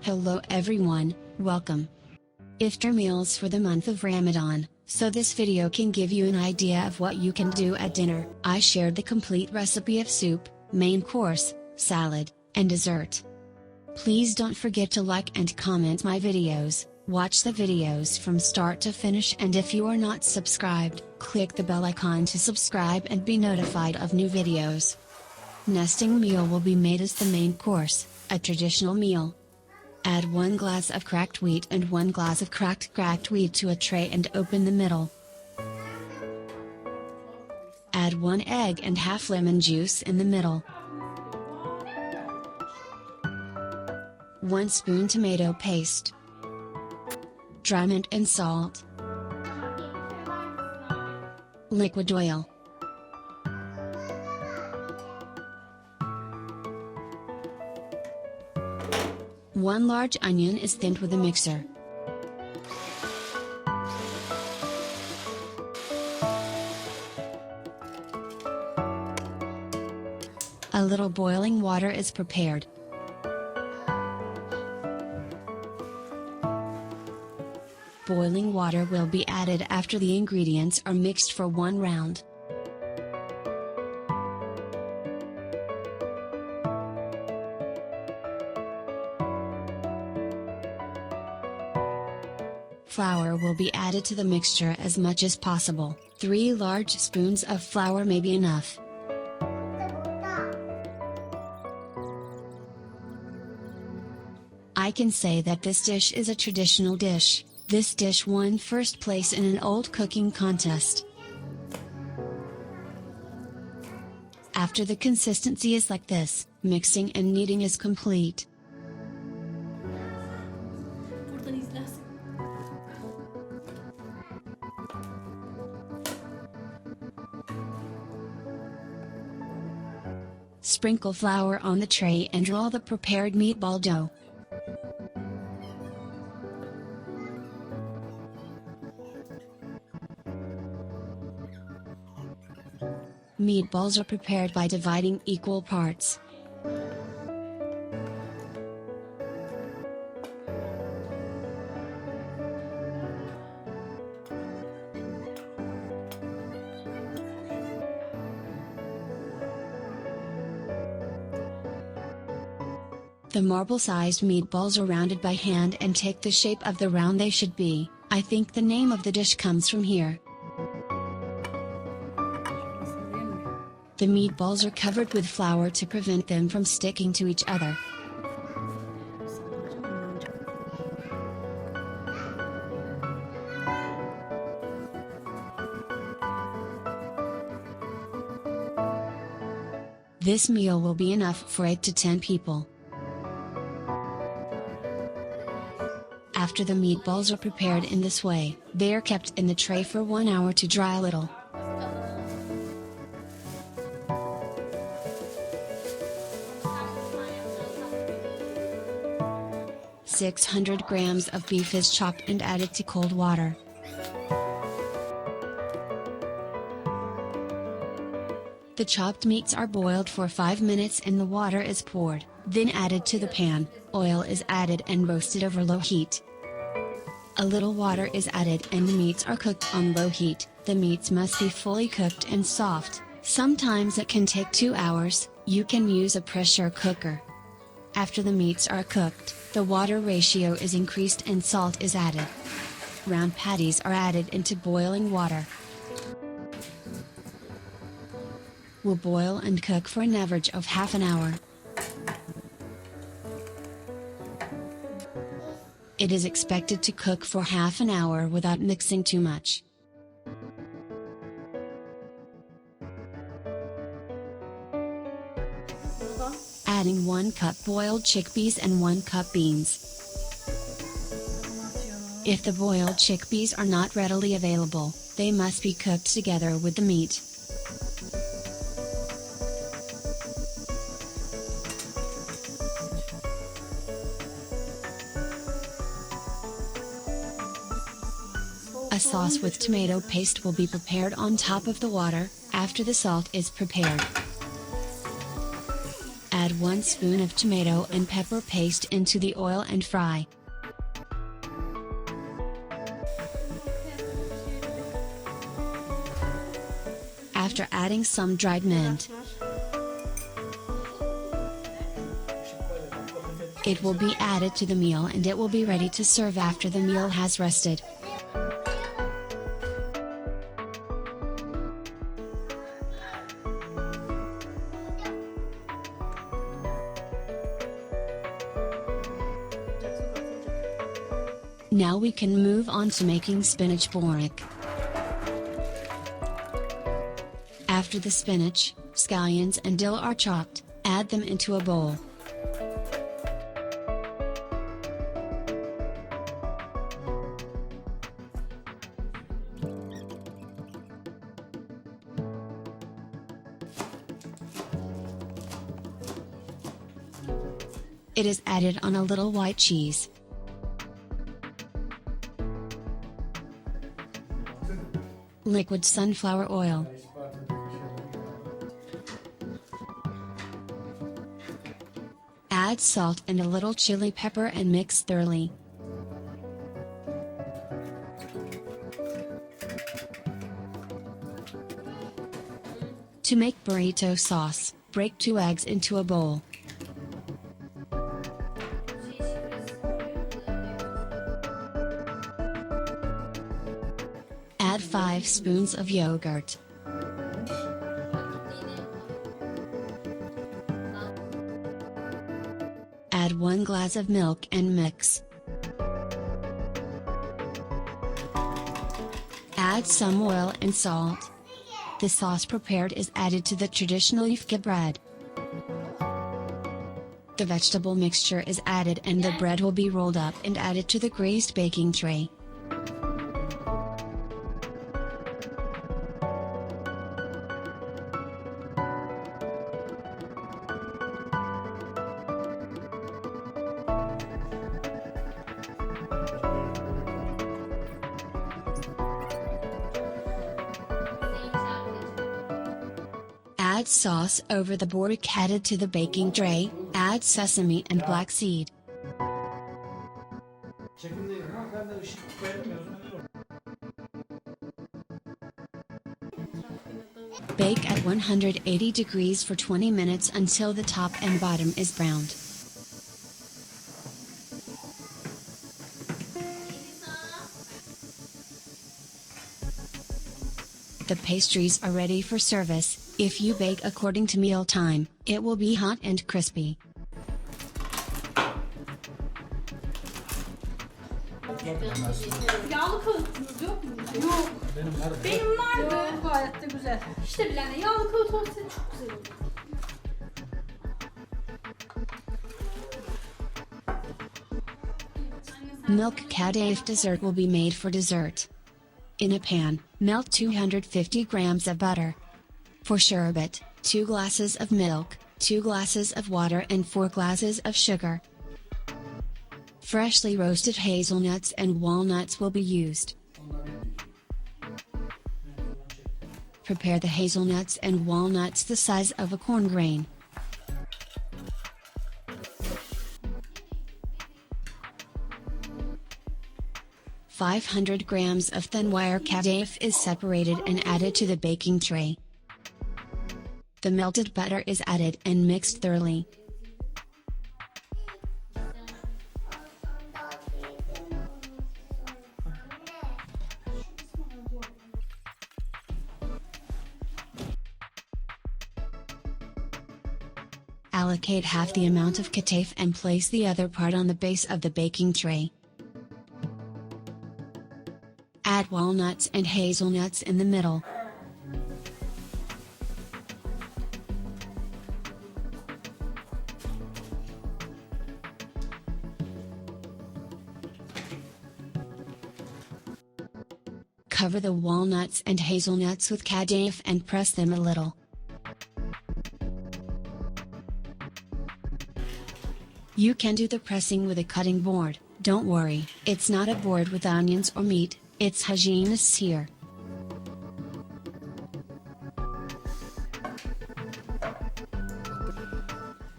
Hello everyone, welcome. Iftar meals for the month of Ramadan, so this video can give you an idea of what you can do at dinner. I shared the complete recipe of soup, main course, salad, and dessert. Please don't forget to like and comment my videos, watch the videos from start to finish, and if you are not subscribed, click the bell icon to subscribe and be notified of new videos. Nesting meal will be made as the main course, a traditional meal. Add 1 glass of cracked wheat and 1 glass of cracked wheat to a tray and open the middle. Add 1 egg and half lemon juice in the middle. 1 spoon tomato paste. Dry mint and salt. Liquid oil. One large onion is thinned with a mixer. A little boiling water is prepared. Boiling water will be added after the ingredients are mixed for 1 round. Flour will be added to the mixture as much as possible. 3 large spoons of flour may be enough. I can say that this dish is a traditional dish. This dish won first place in an old cooking contest. After the consistency is like this, mixing and kneading is complete. Sprinkle flour on the tray and roll the prepared meatball dough. Meatballs are prepared by dividing equal parts. The marble-sized meatballs are rounded by hand and take the shape of the round they should be. I think the name of the dish comes from here. The meatballs are covered with flour to prevent them from sticking to each other. This meal will be enough for 8 to 10 people. After the meatballs are prepared in this way, they are kept in the tray for 1 hour to dry a little. .600 grams of beef is chopped and added to cold water. The chopped meats are boiled for 5 minutes and the water is poured, then added to the pan. Oil is added and roasted over low heat. A little water is added and the meats are cooked on low heat. The meats must be fully cooked and soft. Sometimes it can take 2 hours. You can use a pressure cooker. After the meats are cooked, the water ratio is increased and salt is added. Round patties are added into boiling water. Will boil and cook for an average of half an hour. It is expected to cook for half an hour without mixing too much. Adding 1 cup boiled chickpeas and 1 cup beans. If the boiled chickpeas are not readily available, they must be cooked together with the meat. A sauce with tomato paste will be prepared on top of the water, after the salt is prepared. Add 1 spoon of tomato and pepper paste into the oil and fry. After adding some dried mint, it will be added to the meal and it will be ready to serve after the meal has rested. Now we can move on to making spinach borek. After the spinach, scallions and dill are chopped, add them into a bowl. It is added on a little white cheese. Liquid sunflower oil. Add salt and a little chili pepper and mix thoroughly. To make burrito sauce, break 2 eggs into a bowl. Add 5 spoons of yogurt. Add 1 glass of milk and mix. Add some oil and salt. The sauce prepared is added to the traditional Iftar bread. The vegetable mixture is added and the bread will be rolled up and added to the greased baking tray. Add sauce over the borek added to the baking tray, add sesame and black seed. Bake at 180 degrees for 20 minutes until the top and bottom is browned. The pastries are ready for service. If you bake according to meal time, it will be hot and crispy. Yağlı kağıtınız yok mu? Yok. Benim vardı. Gayet de güzel. İşte bilene yağlı kağıt olsa çok güzel olur. Milk Kadayif dessert will be made for dessert. In a pan, melt 250 grams of butter. For sherbet, 2 glasses of milk, 2 glasses of water and 4 glasses of sugar. Freshly roasted hazelnuts and walnuts will be used. Prepare the hazelnuts and walnuts the size of a corn grain. .500 grams of thin wire Kadayif is separated and added to the baking tray. The melted butter is added and mixed thoroughly. Allocate half the amount of Kadayif and place the other part on the base of the baking tray. Add walnuts and hazelnuts in the middle. Cover the walnuts and hazelnuts with Kadayif and press them a little. You can do the pressing with a cutting board, don't worry, it's not a board with onions or meat, it's hygienists here.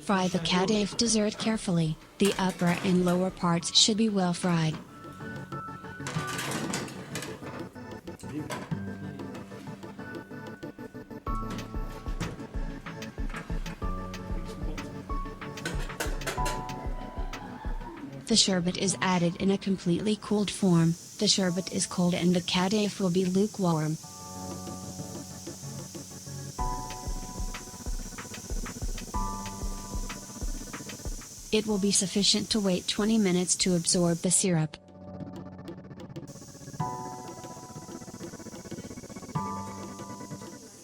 Fry the kadayif dessert carefully, the upper and lower parts should be well fried. The sherbet is added in a completely cooled form. The sherbet is cold and the kadayif will be lukewarm. It will be sufficient to wait 20 minutes to absorb the syrup.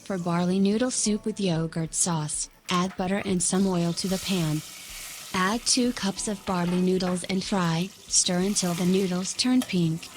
For barley noodle soup with yogurt sauce, add butter and some oil to the pan. Add 2 cups of barley noodles and fry, stir until the noodles turn pink.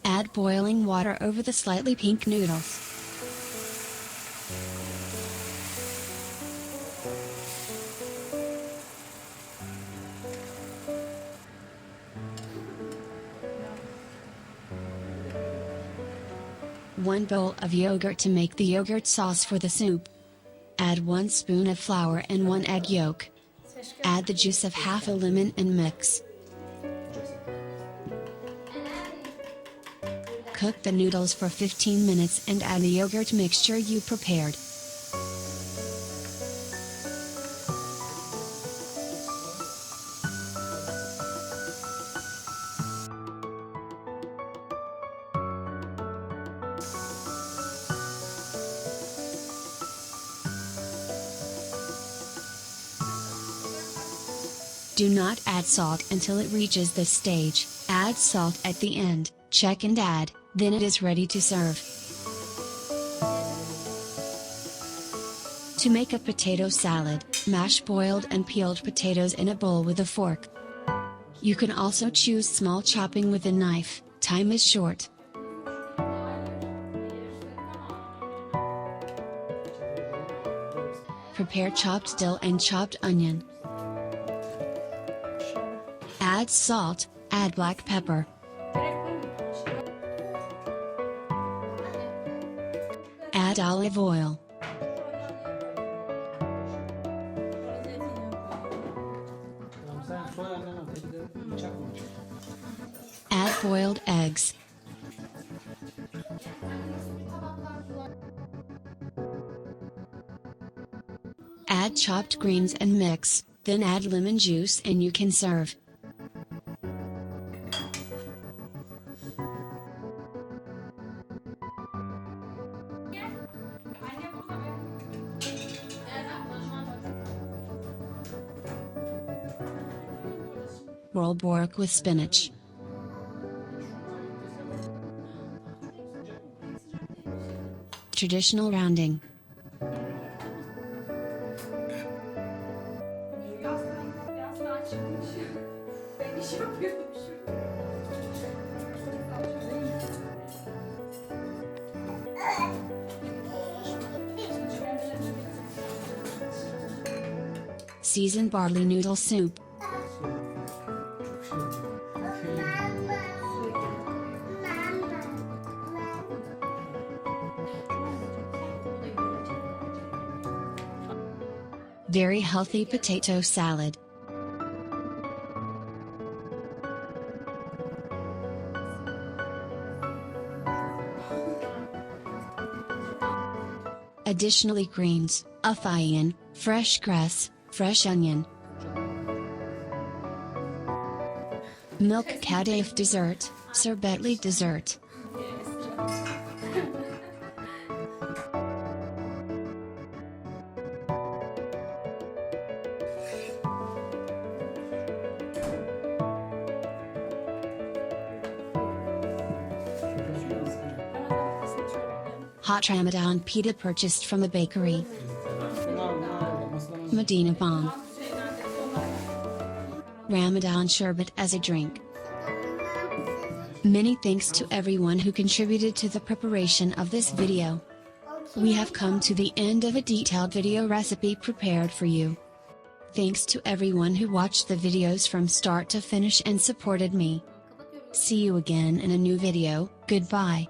Add boiling water over the slightly pink noodles. One bowl of yogurt to make the yogurt sauce for the soup. Add 1 spoon of flour and 1 egg yolk. Add the juice of half a lemon and mix. Cook the noodles for 15 minutes and add the yogurt mixture you prepared. Do not add salt until it reaches this stage. Add salt at the end, check and add, then it is ready to serve. To make a potato salad, mash boiled and peeled potatoes in a bowl with a fork. You can also choose small chopping with a knife, time is short. Prepare chopped dill and chopped onion. Add salt, add black pepper. Add olive oil. Add boiled eggs. Add chopped greens and mix, then add lemon juice and you can serve. Roll borek with spinach. Traditional rounding. Seasoned barley noodle soup. Very healthy potato salad. Additionally greens, scallion, fresh grass, fresh onion. Milk kadayif dessert, sherbet dessert. Hot Ramadan pita purchased from a bakery. Medina bomb. Ramadan sherbet as a drink. Many thanks to everyone who contributed to the preparation of this video. We have come to the end of a detailed video recipe prepared for you. Thanks to everyone who watched the videos from start to finish and supported me. See you again in a new video. Goodbye.